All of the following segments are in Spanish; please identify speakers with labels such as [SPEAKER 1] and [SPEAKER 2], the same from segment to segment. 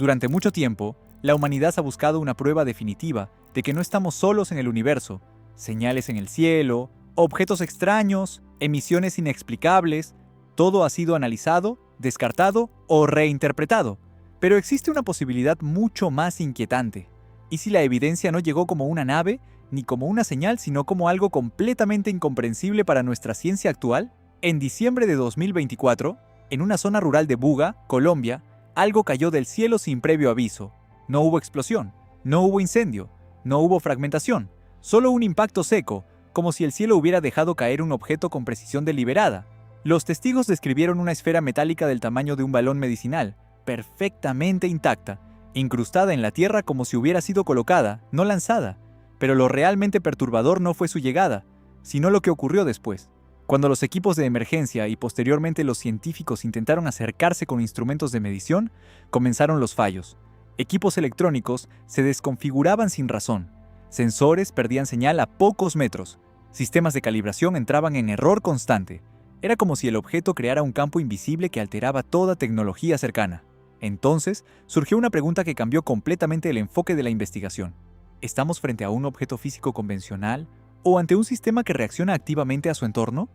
[SPEAKER 1] Durante mucho tiempo, la humanidad ha buscado una prueba definitiva de que no estamos solos en el universo. Señales en el cielo, objetos extraños, emisiones inexplicables, todo ha sido analizado, descartado o reinterpretado. Pero existe una posibilidad mucho más inquietante. ¿Y si la evidencia no llegó como una nave, ni como una señal, sino como algo completamente incomprensible para nuestra ciencia actual? En diciembre de 2024, en una zona rural de Buga, Colombia, algo cayó del cielo sin previo aviso. No hubo explosión, no hubo incendio, no hubo fragmentación, solo un impacto seco, como si el cielo hubiera dejado caer un objeto con precisión deliberada. Los testigos describieron una esfera metálica del tamaño de un balón medicinal, perfectamente intacta, incrustada en la tierra como si hubiera sido colocada, no lanzada. Pero lo realmente perturbador no fue su llegada, sino lo que ocurrió después. Cuando los equipos de emergencia y posteriormente los científicos intentaron acercarse con instrumentos de medición, comenzaron los fallos. Equipos electrónicos se desconfiguraban sin razón. Sensores perdían señal a pocos metros. Sistemas de calibración entraban en error constante. Era como si el objeto creara un campo invisible que alteraba toda tecnología cercana. Entonces, surgió una pregunta que cambió completamente el enfoque de la investigación. ¿Estamos frente a un objeto físico convencional o ante un sistema que reacciona activamente a su entorno?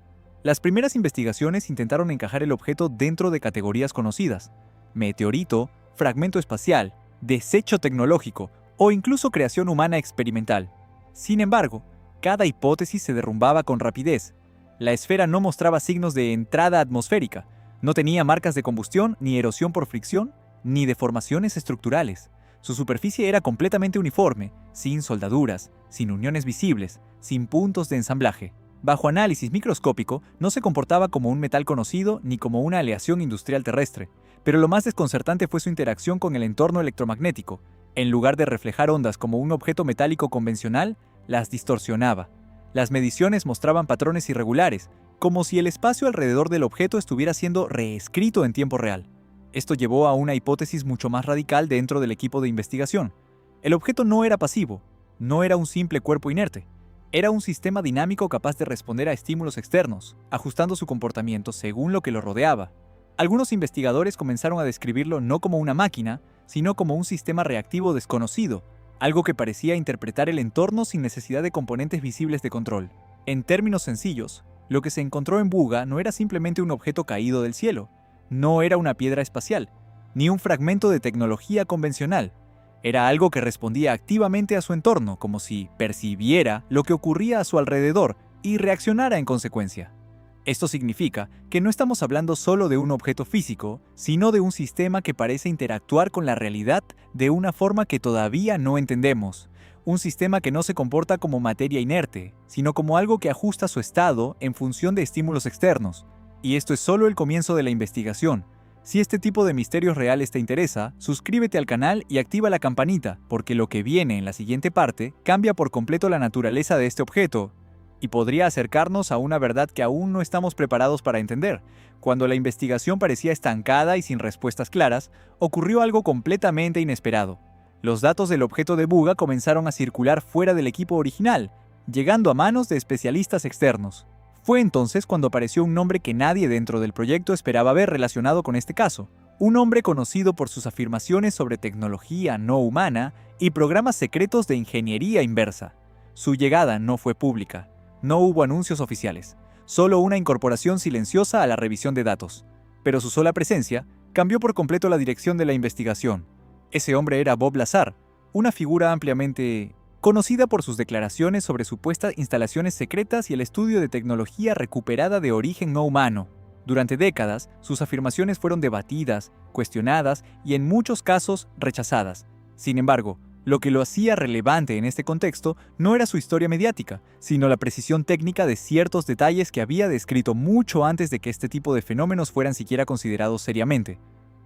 [SPEAKER 1] Las primeras investigaciones intentaron encajar el objeto dentro de categorías conocidas: meteorito, fragmento espacial, desecho tecnológico o incluso creación humana experimental. Sin embargo, cada hipótesis se derrumbaba con rapidez. La esfera no mostraba signos de entrada atmosférica, no tenía marcas de combustión, ni erosión por fricción, ni deformaciones estructurales. Su superficie era completamente uniforme, sin soldaduras, sin uniones visibles, sin puntos de ensamblaje. Bajo análisis microscópico, no se comportaba como un metal conocido ni como una aleación industrial terrestre, pero lo más desconcertante fue su interacción con el entorno electromagnético. En lugar de reflejar ondas como un objeto metálico convencional, las distorsionaba. Las mediciones mostraban patrones irregulares, como si el espacio alrededor del objeto estuviera siendo reescrito en tiempo real. Esto llevó a una hipótesis mucho más radical dentro del equipo de investigación. El objeto no era pasivo, no era un simple cuerpo inerte. Era un sistema dinámico capaz de responder a estímulos externos, ajustando su comportamiento según lo que lo rodeaba. Algunos investigadores comenzaron a describirlo no como una máquina, sino como un sistema reactivo desconocido, algo que parecía interpretar el entorno sin necesidad de componentes visibles de control. En términos sencillos, lo que se encontró en Buga no era simplemente un objeto caído del cielo, no era una piedra espacial, ni un fragmento de tecnología convencional. Era algo que respondía activamente a su entorno, como si percibiera lo que ocurría a su alrededor y reaccionara en consecuencia. Esto significa que no estamos hablando solo de un objeto físico, sino de un sistema que parece interactuar con la realidad de una forma que todavía no entendemos. Un sistema que no se comporta como materia inerte, sino como algo que ajusta su estado en función de estímulos externos. Y esto es solo el comienzo de la investigación. Si este tipo de misterios reales te interesa, suscríbete al canal y activa la campanita, porque lo que viene en la siguiente parte cambia por completo la naturaleza de este objeto y podría acercarnos a una verdad que aún no estamos preparados para entender. Cuando la investigación parecía estancada y sin respuestas claras, ocurrió algo completamente inesperado. Los datos del objeto de Buga comenzaron a circular fuera del equipo original, llegando a manos de especialistas externos. Fue entonces cuando apareció un nombre que nadie dentro del proyecto esperaba ver relacionado con este caso. Un hombre conocido por sus afirmaciones sobre tecnología no humana y programas secretos de ingeniería inversa. Su llegada no fue pública. No hubo anuncios oficiales, solo una incorporación silenciosa a la revisión de datos. Pero su sola presencia cambió por completo la dirección de la investigación. Ese hombre era Bob Lazar, una figura ampliamente conocida por sus declaraciones sobre supuestas instalaciones secretas y el estudio de tecnología recuperada de origen no humano. Durante décadas, sus afirmaciones fueron debatidas, cuestionadas y en muchos casos rechazadas. Sin embargo, lo que lo hacía relevante en este contexto no era su historia mediática, sino la precisión técnica de ciertos detalles que había descrito mucho antes de que este tipo de fenómenos fueran siquiera considerados seriamente.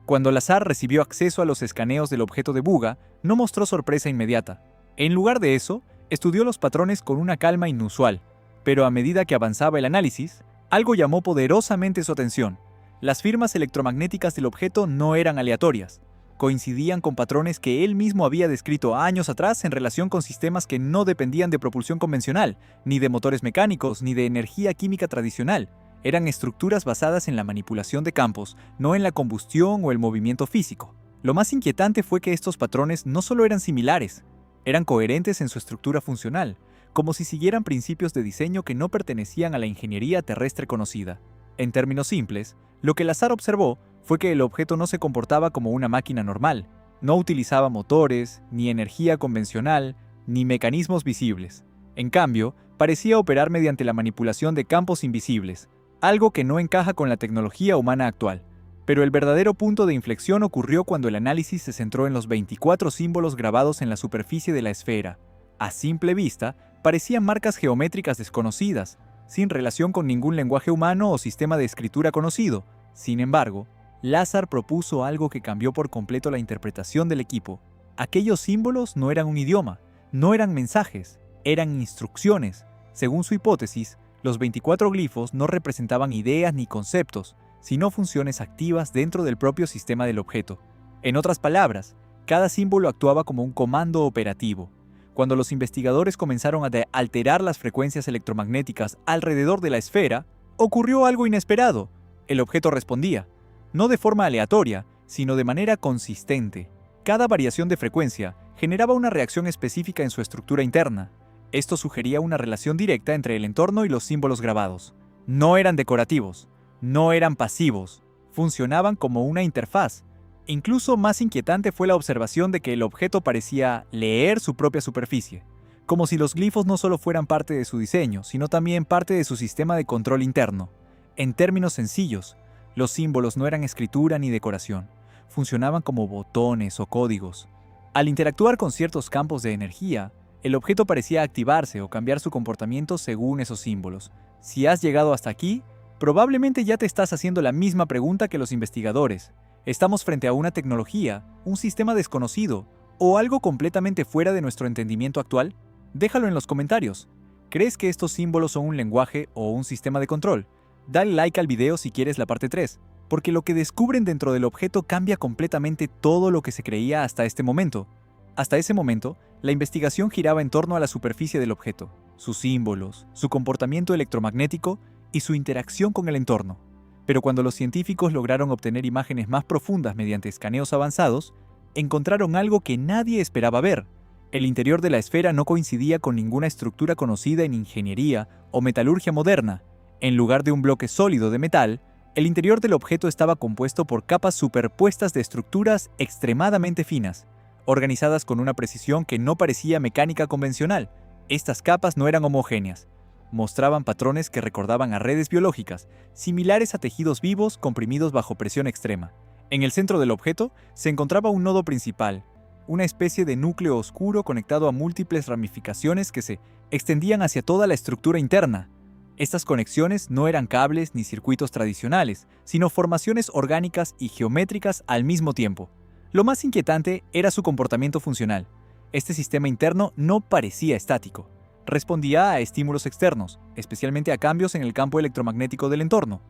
[SPEAKER 1] Cuando Lazar recibió acceso a los escaneos del objeto de Buga, no mostró sorpresa inmediata. En lugar de eso, estudió los patrones con una calma inusual, pero a medida que avanzaba el análisis, algo llamó poderosamente su atención. Las firmas electromagnéticas del objeto no eran aleatorias. Coincidían con patrones que él mismo había descrito años atrás en relación con sistemas que no dependían de propulsión convencional, ni de motores mecánicos, ni de energía química tradicional. Eran estructuras basadas en la manipulación de campos, no en la combustión o el movimiento físico. Lo más inquietante fue que estos patrones no solo eran similares, eran coherentes en su estructura funcional, como si siguieran principios de diseño que no pertenecían a la ingeniería terrestre conocida. En términos simples, lo que Lazar observó fue que el objeto no se comportaba como una máquina normal, no utilizaba motores, ni energía convencional, ni mecanismos visibles. En cambio, parecía operar mediante la manipulación de campos invisibles, algo que no encaja con la tecnología humana actual. Pero el verdadero punto de inflexión ocurrió cuando el análisis se centró en los 24 símbolos grabados en la superficie de la esfera. A simple vista, parecían marcas geométricas desconocidas, sin relación con ningún lenguaje humano o sistema de escritura conocido. Sin embargo, Lazar propuso algo que cambió por completo la interpretación del equipo. Aquellos símbolos no eran un idioma, no eran mensajes, eran instrucciones. Según su hipótesis, los 24 glifos no representaban ideas ni conceptos, sino funciones activas dentro del propio sistema del objeto. En otras palabras, cada símbolo actuaba como un comando operativo. Cuando los investigadores comenzaron a alterar las frecuencias electromagnéticas alrededor de la esfera, ocurrió algo inesperado. El objeto respondía, no de forma aleatoria, sino de manera consistente. Cada variación de frecuencia generaba una reacción específica en su estructura interna. Esto sugería una relación directa entre el entorno y los símbolos grabados. No eran decorativos, no eran pasivos, funcionaban como una interfaz. Incluso más inquietante fue la observación de que el objeto parecía leer su propia superficie, como si los glifos no solo fueran parte de su diseño, sino también parte de su sistema de control interno. En términos sencillos, los símbolos no eran escritura ni decoración, funcionaban como botones o códigos. Al interactuar con ciertos campos de energía, el objeto parecía activarse o cambiar su comportamiento según esos símbolos. Si has llegado hasta aquí, probablemente ya te estás haciendo la misma pregunta que los investigadores. ¿Estamos frente a una tecnología, un sistema desconocido o algo completamente fuera de nuestro entendimiento actual? Déjalo en los comentarios. ¿Crees que estos símbolos son un lenguaje o un sistema de control? Dale like al video si quieres la parte 3, porque lo que descubren dentro del objeto cambia completamente todo lo que se creía hasta este momento. Hasta ese momento, la investigación giraba en torno a la superficie del objeto, sus símbolos, su comportamiento electromagnético y su interacción con el entorno. Pero cuando los científicos lograron obtener imágenes más profundas mediante escaneos avanzados, encontraron algo que nadie esperaba ver. El interior de la esfera no coincidía con ninguna estructura conocida en ingeniería o metalurgia moderna. En lugar de un bloque sólido de metal, el interior del objeto estaba compuesto por capas superpuestas de estructuras extremadamente finas, organizadas con una precisión que no parecía mecánica convencional. Estas capas no eran homogéneas. Mostraban patrones que recordaban a redes biológicas, similares a tejidos vivos comprimidos bajo presión extrema. En el centro del objeto se encontraba un nodo principal, una especie de núcleo oscuro conectado a múltiples ramificaciones que se extendían hacia toda la estructura interna. Estas conexiones no eran cables ni circuitos tradicionales, sino formaciones orgánicas y geométricas al mismo tiempo. Lo más inquietante era su comportamiento funcional. Este sistema interno no parecía estático. Respondía a estímulos externos, especialmente a cambios en el campo electromagnético del entorno.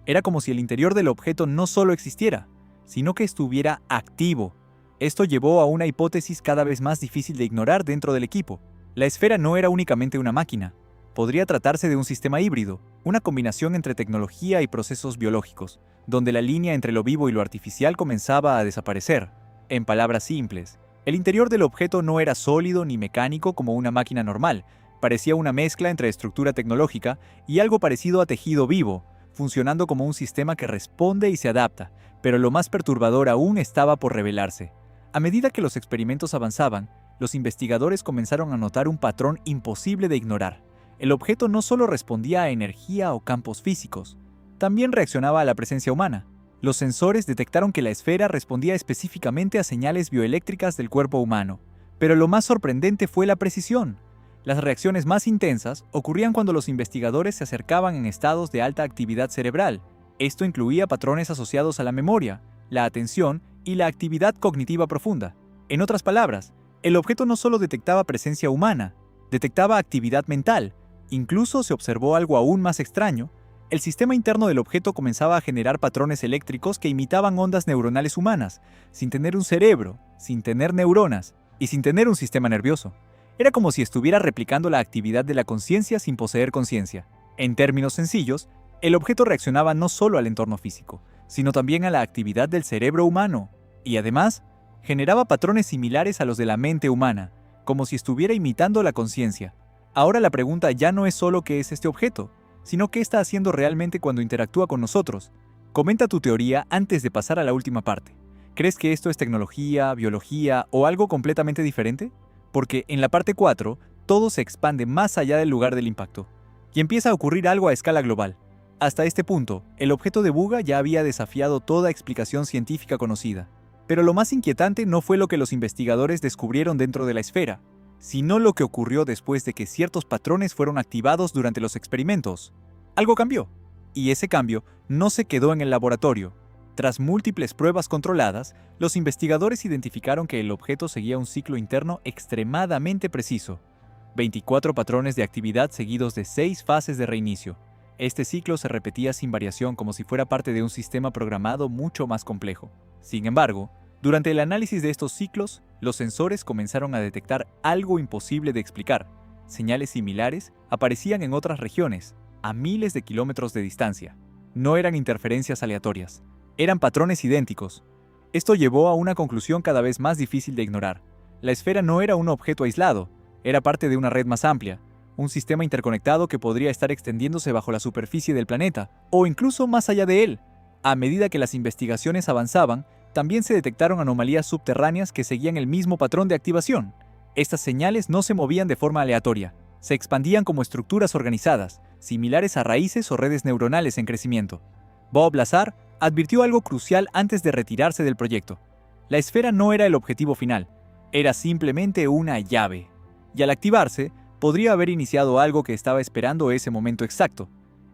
[SPEAKER 1] Era como si el interior del objeto no solo existiera, sino que estuviera activo. Esto llevó a una hipótesis cada vez más difícil de ignorar dentro del equipo. La esfera no era únicamente una máquina. Podría tratarse de un sistema híbrido, una combinación entre tecnología y procesos biológicos, donde la línea entre lo vivo y lo artificial comenzaba a desaparecer. En palabras simples, el interior del objeto no era sólido ni mecánico como una máquina normal. Parecía una mezcla entre estructura tecnológica y algo parecido a tejido vivo, funcionando como un sistema que responde y se adapta, pero lo más perturbador aún estaba por revelarse. A medida que los experimentos avanzaban, los investigadores comenzaron a notar un patrón imposible de ignorar. El objeto no solo respondía a energía o campos físicos, también reaccionaba a la presencia humana. Los sensores detectaron que la esfera respondía específicamente a señales bioeléctricas del cuerpo humano, pero lo más sorprendente fue la precisión. Las reacciones más intensas ocurrían cuando los investigadores se acercaban en estados de alta actividad cerebral. Esto incluía patrones asociados a la memoria, la atención y la actividad cognitiva profunda. En otras palabras, el objeto no solo detectaba presencia humana, detectaba actividad mental. Incluso se observó algo aún más extraño. El sistema interno del objeto comenzaba a generar patrones eléctricos que imitaban ondas neuronales humanas, sin tener un cerebro, sin tener neuronas y sin tener un sistema nervioso. Era como si estuviera replicando la actividad de la conciencia sin poseer conciencia. En términos sencillos, el objeto reaccionaba no solo al entorno físico, sino también a la actividad del cerebro humano. Y además, generaba patrones similares a los de la mente humana, como si estuviera imitando la conciencia. Ahora la pregunta ya no es solo qué es este objeto, sino qué está haciendo realmente cuando interactúa con nosotros. Comenta tu teoría antes de pasar a la última parte. ¿Crees que esto es tecnología, biología o algo completamente diferente? Porque en la parte 4, todo se expande más allá del lugar del impacto, y empieza a ocurrir algo a escala global. Hasta este punto, el objeto de Buga ya había desafiado toda explicación científica conocida. Pero lo más inquietante no fue lo que los investigadores descubrieron dentro de la esfera, sino lo que ocurrió después de que ciertos patrones fueron activados durante los experimentos. Algo cambió, y ese cambio no se quedó en el laboratorio. Tras múltiples pruebas controladas, los investigadores identificaron que el objeto seguía un ciclo interno extremadamente preciso. 24 patrones de actividad seguidos de 6 fases de reinicio. Este ciclo se repetía sin variación como si fuera parte de un sistema programado mucho más complejo. Sin embargo, durante el análisis de estos ciclos, los sensores comenzaron a detectar algo imposible de explicar. Señales similares aparecían en otras regiones, a miles de kilómetros de distancia. No eran interferencias aleatorias, eran patrones idénticos. Esto llevó a una conclusión cada vez más difícil de ignorar. La esfera no era un objeto aislado, era parte de una red más amplia, un sistema interconectado que podría estar extendiéndose bajo la superficie del planeta, o incluso más allá de él. A medida que las investigaciones avanzaban, también se detectaron anomalías subterráneas que seguían el mismo patrón de activación. Estas señales no se movían de forma aleatoria, se expandían como estructuras organizadas, similares a raíces o redes neuronales en crecimiento. Bob Lazar advirtió algo crucial antes de retirarse del proyecto. La esfera no era el objetivo final, era simplemente una llave. Y al activarse, podría haber iniciado algo que estaba esperando ese momento exacto.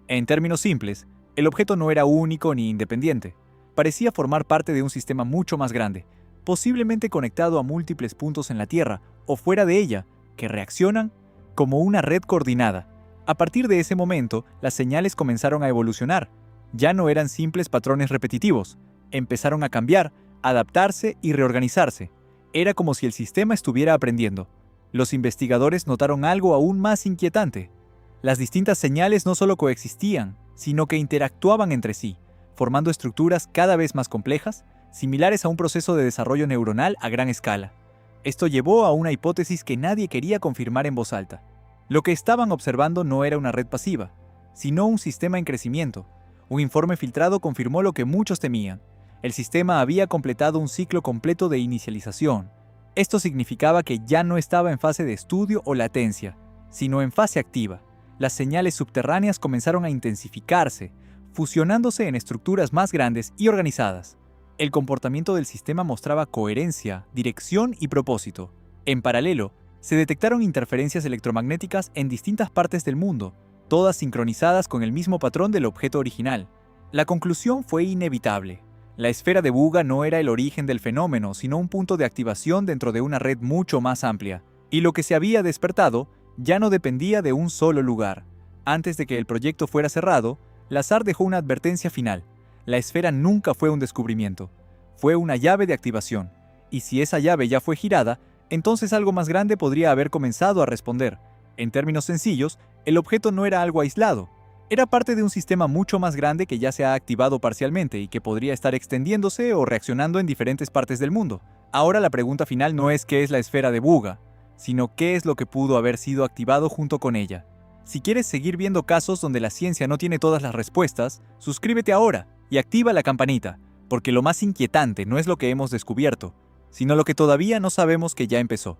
[SPEAKER 1] En términos simples, el objeto no era único ni independiente. Parecía formar parte de un sistema mucho más grande, posiblemente conectado a múltiples puntos en la Tierra o fuera de ella, que reaccionan como una red coordinada. A partir de ese momento, las señales comenzaron a evolucionar. Ya no eran simples patrones repetitivos, empezaron a cambiar, adaptarse y reorganizarse. Era como si el sistema estuviera aprendiendo. Los investigadores notaron algo aún más inquietante. Las distintas señales no solo coexistían, sino que interactuaban entre sí, formando estructuras cada vez más complejas, similares a un proceso de desarrollo neuronal a gran escala. Esto llevó a una hipótesis que nadie quería confirmar en voz alta. Lo que estaban observando no era una red pasiva, sino un sistema en crecimiento. Un informe filtrado confirmó lo que muchos temían. El sistema había completado un ciclo completo de inicialización. Esto significaba que ya no estaba en fase de estudio o latencia, sino en fase activa. Las señales subterráneas comenzaron a intensificarse, fusionándose en estructuras más grandes y organizadas. El comportamiento del sistema mostraba coherencia, dirección y propósito. En paralelo, se detectaron interferencias electromagnéticas en distintas partes del mundo, todas sincronizadas con el mismo patrón del objeto original. La conclusión fue inevitable. La esfera de Buga no era el origen del fenómeno, sino un punto de activación dentro de una red mucho más amplia. Y lo que se había despertado ya no dependía de un solo lugar. Antes de que el proyecto fuera cerrado, Lazar dejó una advertencia final. La esfera nunca fue un descubrimiento. Fue una llave de activación. Y si esa llave ya fue girada, entonces algo más grande podría haber comenzado a responder. En términos sencillos, el objeto no era algo aislado. Era parte de un sistema mucho más grande que ya se ha activado parcialmente y que podría estar extendiéndose o reaccionando en diferentes partes del mundo. Ahora la pregunta final no es qué es la esfera de Buga, sino qué es lo que pudo haber sido activado junto con ella. Si quieres seguir viendo casos donde la ciencia no tiene todas las respuestas, suscríbete ahora y activa la campanita, porque lo más inquietante no es lo que hemos descubierto, sino lo que todavía no sabemos que ya empezó.